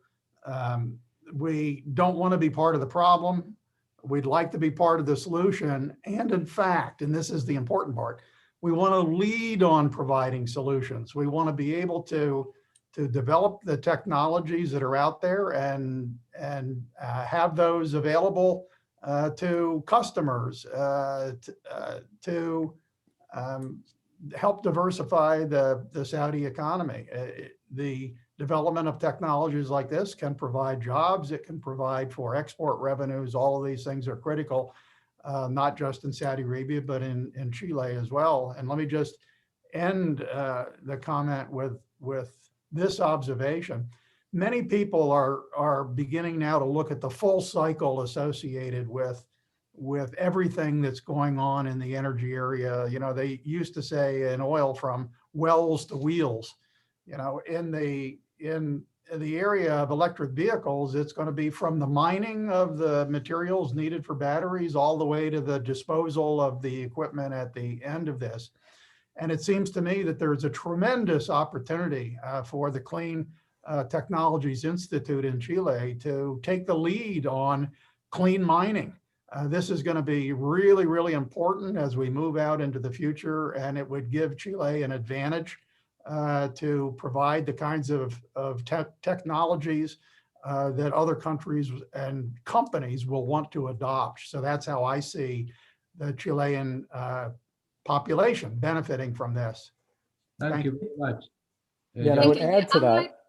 We don't want to be part of the problem. We'd like to be part of the solution. And in fact, and this is the important part, we want to lead on providing solutions. We want to be able to develop the technologies that are out there and have those available to customers, to help diversify the Saudi economy. The development of technologies like this can provide jobs. It can provide for export revenues. All of these things are critical, not just in Saudi Arabia, but in Chile as well. And let me just end the comment with this observation. Many people are beginning now to look at the full cycle associated with everything that's going on in the energy area. You know, they used to say in oil, from wells to wheels. You know, in the area of electric vehicles, it's going to be from the mining of the materials needed for batteries all the way to the disposal of the equipment at the end of this. And it seems to me that there's a tremendous opportunity for the Clean Technologies Institute in Chile to take the lead on clean mining. This is going to be really, really important as we move out into the future, and it would give Chile an advantage to provide the kinds of technologies that other countries and companies will want to adopt. So that's how I see the Chilean population benefiting from this. Thank you very much. Yeah, and I would Thank you. add to that.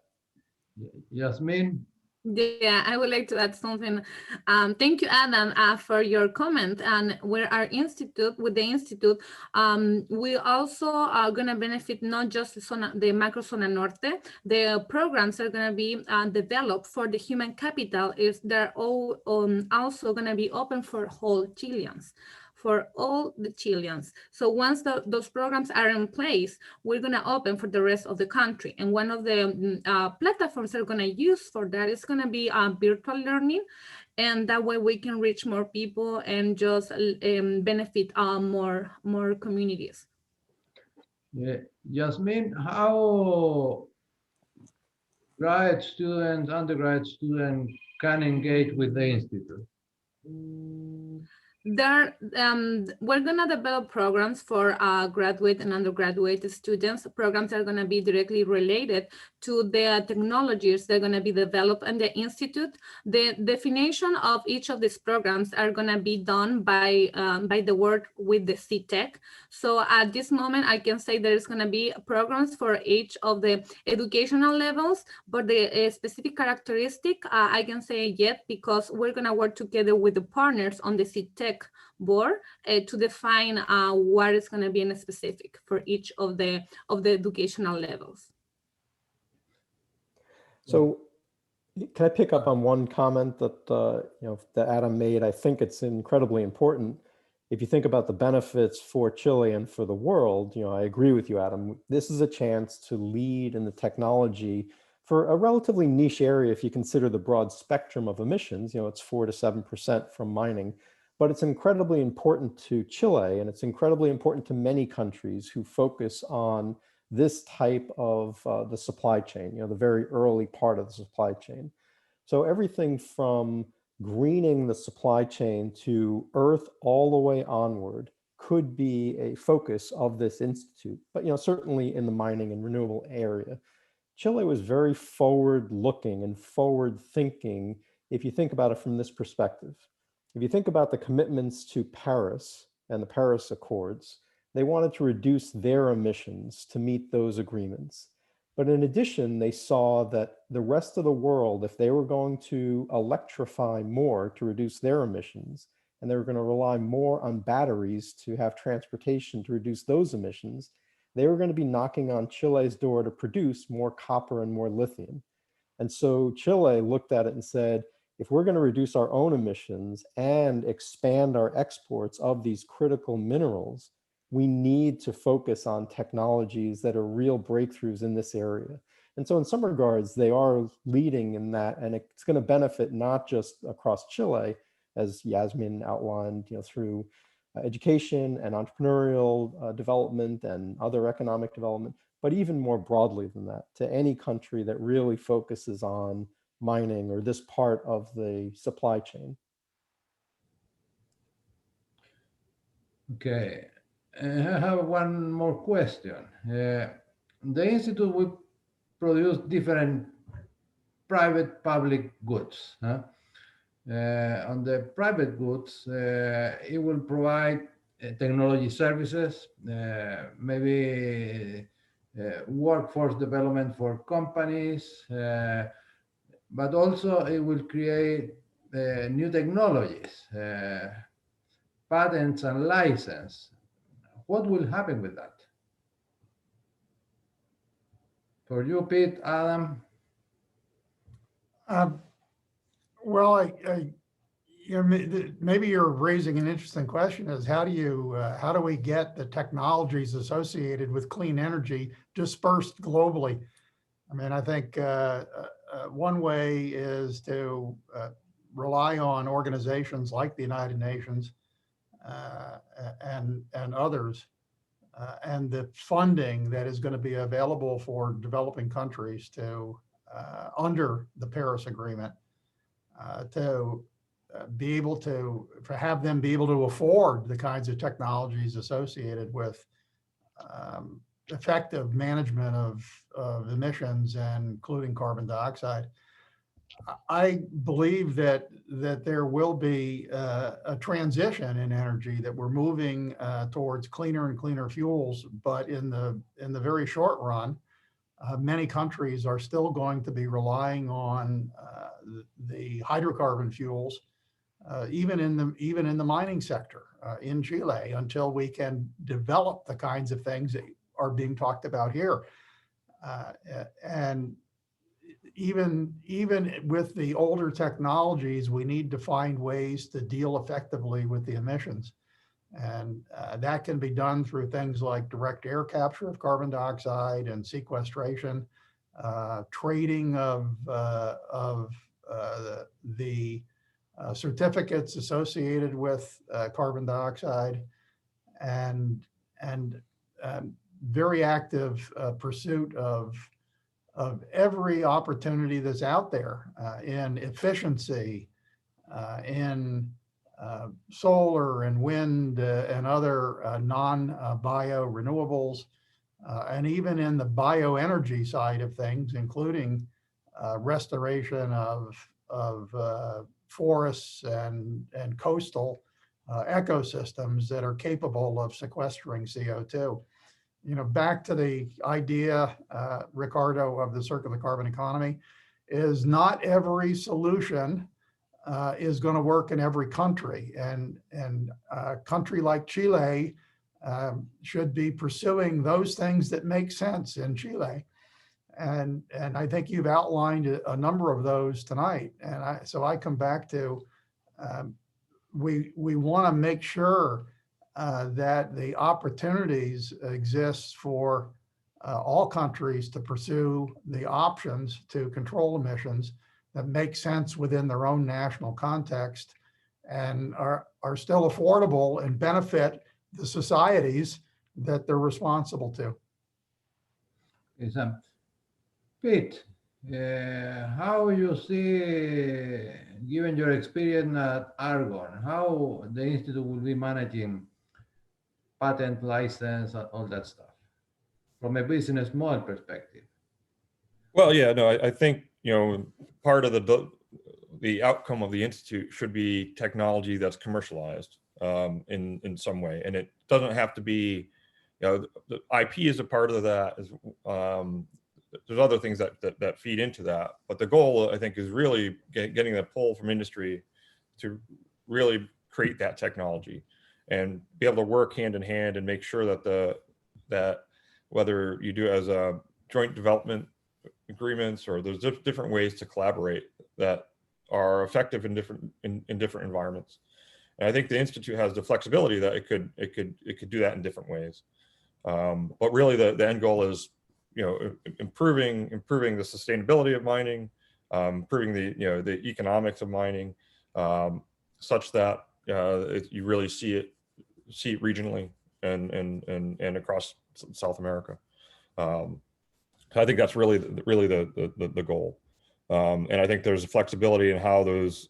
Yasmin. Yeah, I would like to add something. Thank you, Adam, for your comment. And with our institute, we also are going to benefit not just the Macro Zona Norte. The programs are going to be developed for the human capital. They're all also going to be open for whole Chileans. For all the Chileans. So once those programs are in place, we're going to open for the rest of the country. And one of the platforms they're going to use for that is going to be virtual learning. And that way we can reach more people and just benefit more communities. Yasmin, how grad students, undergrad students can engage with the Institute? We're going to develop programs for graduate and undergraduate students. Programs are going to be directly related to the technologies that are going to be developed in the Institute. The definition of each of these programs are going to be done by the work with the CTEC. So at this moment, I can say there's going to be programs for each of the educational levels, but the specific characteristic, I can say yet, because we're going to work together with the partners on the CTEC board to define what is going to be in a specific for each of the educational levels. So can I pick up on one comment that that Adam made? I think it's incredibly important. If you think about the benefits for Chile and for the world, I agree with you, Adam. This is a chance to lead in the technology for a relatively niche area if you consider the broad spectrum of emissions. It's 4 to 7% from mining. But it's incredibly important to Chile, and it's incredibly important to many countries who focus on this type of the supply chain, the very early part of the supply chain. So everything from greening the supply chain to Earth all the way onward could be a focus of this institute, but certainly in the mining and renewable area. Chile was very forward-looking and forward-thinking if you think about it from this perspective. If you think about the commitments to Paris and the Paris Accords, they wanted to reduce their emissions to meet those agreements. But in addition, they saw that the rest of the world, if they were going to electrify more to reduce their emissions, and they were going to rely more on batteries to have transportation to reduce those emissions, they were going to be knocking on Chile's door to produce more copper and more lithium. And so Chile looked at it and said, if we're going to reduce our own emissions and expand our exports of these critical minerals, we need to focus on technologies that are real breakthroughs in this area. And so in some regards, they are leading in that, and it's going to benefit not just across Chile, as Yasmin outlined, through education and entrepreneurial development and other economic development, but even more broadly than that, to any country that really focuses on mining or this part of the supply chain. Okay, I have one more question. The Institute will produce different private public goods. On the private goods, it will provide technology services, maybe workforce development for companies, but also it will create new technologies, patents and license. What will happen with that? For you, Pete, Adam? Well, maybe you're raising an interesting question: is how do we get the technologies associated with clean energy dispersed globally? I mean, I think one way is to rely on organizations like the United Nations and others, and the funding that is going to be available for developing countries to under the Paris Agreement to be able to have them be able to afford the kinds of technologies associated with effective management of emissions, and including carbon dioxide. I believe that there will be a transition in energy, that we're moving towards cleaner and cleaner fuels, but in the very short run, many countries are still going to be relying on the hydrocarbon fuels, even in the mining sector in Chile, until we can develop the kinds of things that are being talked about here. And even with the older technologies, we need to find ways to deal effectively with the emissions. And that can be done through things like direct air capture of carbon dioxide and sequestration, trading of the certificates associated with carbon dioxide, and very active pursuit of every opportunity that's out there in efficiency, in solar and wind and other non-bio renewables, and even in the bioenergy side of things, including restoration of forests and coastal ecosystems that are capable of sequestering CO2. You know, back to the idea, Ricardo, of the circular carbon economy, is not every solution is going to work in every country, and a country like Chile should be pursuing those things that make sense in Chile, and I think you've outlined a number of those tonight. And so I come back to we want to make sure that the opportunities exist for all countries to pursue the options to control emissions that make sense within their own national context, and are still affordable and benefit the societies that they're responsible to. Yes, Pete, how you see, given your experience at Argonne, how the Institute will be managing patent license and all that stuff from a business model perspective? Well, yeah, no, I think, you know, part of the outcome of the Institute should be technology that's commercialized in some way. And it doesn't have to be, you know, the IP is a part of that. There's other things that feed into that. But the goal, I think, is really getting the pull from industry to really create that technology and be able to work hand in hand and make sure that that whether you do it as a joint development agreements, or there's different ways to collaborate that are effective in different environments. And I think the Institute has the flexibility that it could do that in different ways. But really the end goal is, you know, improving the sustainability of mining, improving the economics of mining, such that you really see it regionally and across South America. I think that's really the goal, and I think there's a flexibility in how those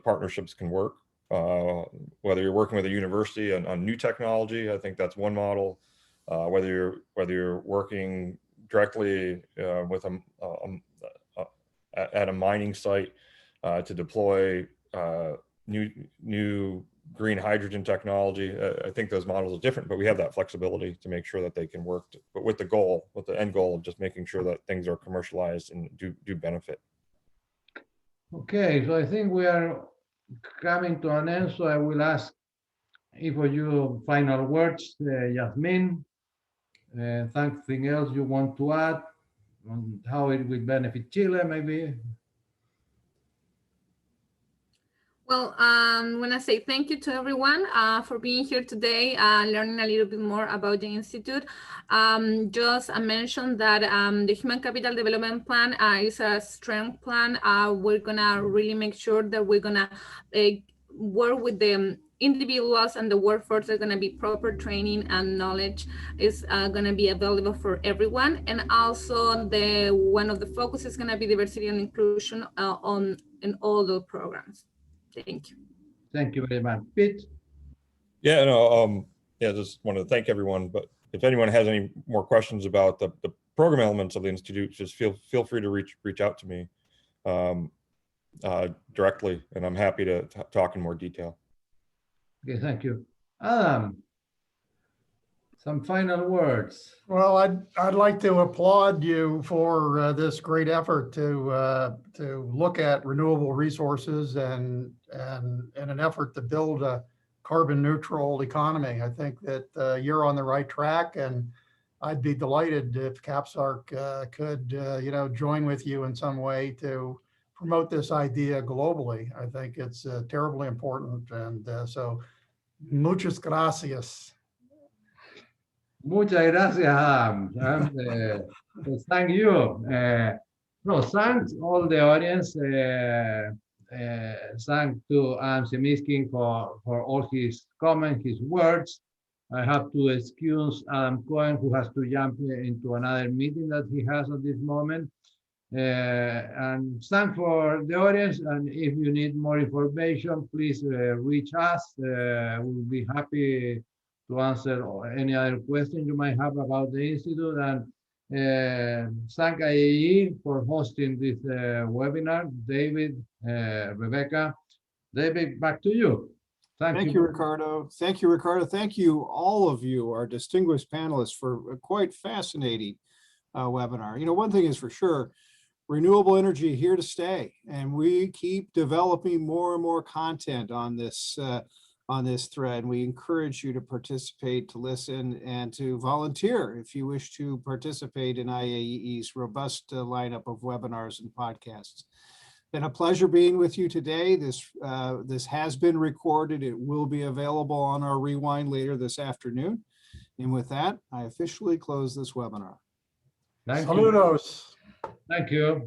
partnerships can work. Whether you're working with a university on new technology, I think that's one model. Whether you're working directly with at a mining site to deploy new green hydrogen technology. I think those models are different, but we have that flexibility to make sure that they can work, but with the end goal of just making sure that things are commercialized and do benefit. Okay, so I think we are coming to an end, so I will ask for you final words, Yasmin. Something else you want to add on how it will benefit Chile, maybe? Well, I want to say thank you to everyone for being here today, learning a little bit more about the Institute. Just mention that the Human Capital Development Plan is a strength plan. We're going to really make sure that we're going to work with the individuals and the workforce. There's going to be proper training and knowledge is going to be available for everyone. And also one of the focus is going to be diversity and inclusion in all the programs. Thank you. Thank you very much. Pete? Yeah, no, yeah, just want to thank everyone, but if anyone has any more questions about the program elements of the Institute, just feel free to reach out to me directly, and I'm happy to talk in more detail. Okay, thank you. Adam, some final words. Well, I'd like to applaud you for this great effort to look at renewable resources and in an effort to build a carbon neutral economy. I think that you're on the right track, and I'd be delighted if CAPSARC could join with you in some way to promote this idea globally. I think it's terribly important, and so muchas gracias. Muchas gracias, Adam. Thank you. No, thanks all the audience. Thanks to Adam Semiskin for all his comments, his words. I have to excuse Adam Cohen, who has to jump into another meeting that he has at this moment. And thanks for the audience. And if you need more information, please reach us. We'll be happy to answer any other question you might have about the Institute. And thank IAE for hosting this webinar. David, Rebecca. David, back to you. Thank you, Ricardo. Thank you, Ricardo. Thank you, all of you, our distinguished panelists, for a quite fascinating webinar. One thing is for sure, renewable energy here to stay, and we keep developing more and more content on this thread. We encourage you to participate, to listen, and to volunteer if you wish to participate in IAEE's robust lineup of webinars and podcasts. Been a pleasure being with you today. This has been recorded. It will be available on our rewind later this afternoon. And with that, I officially close this webinar. Thank Saludos. you. Thank you.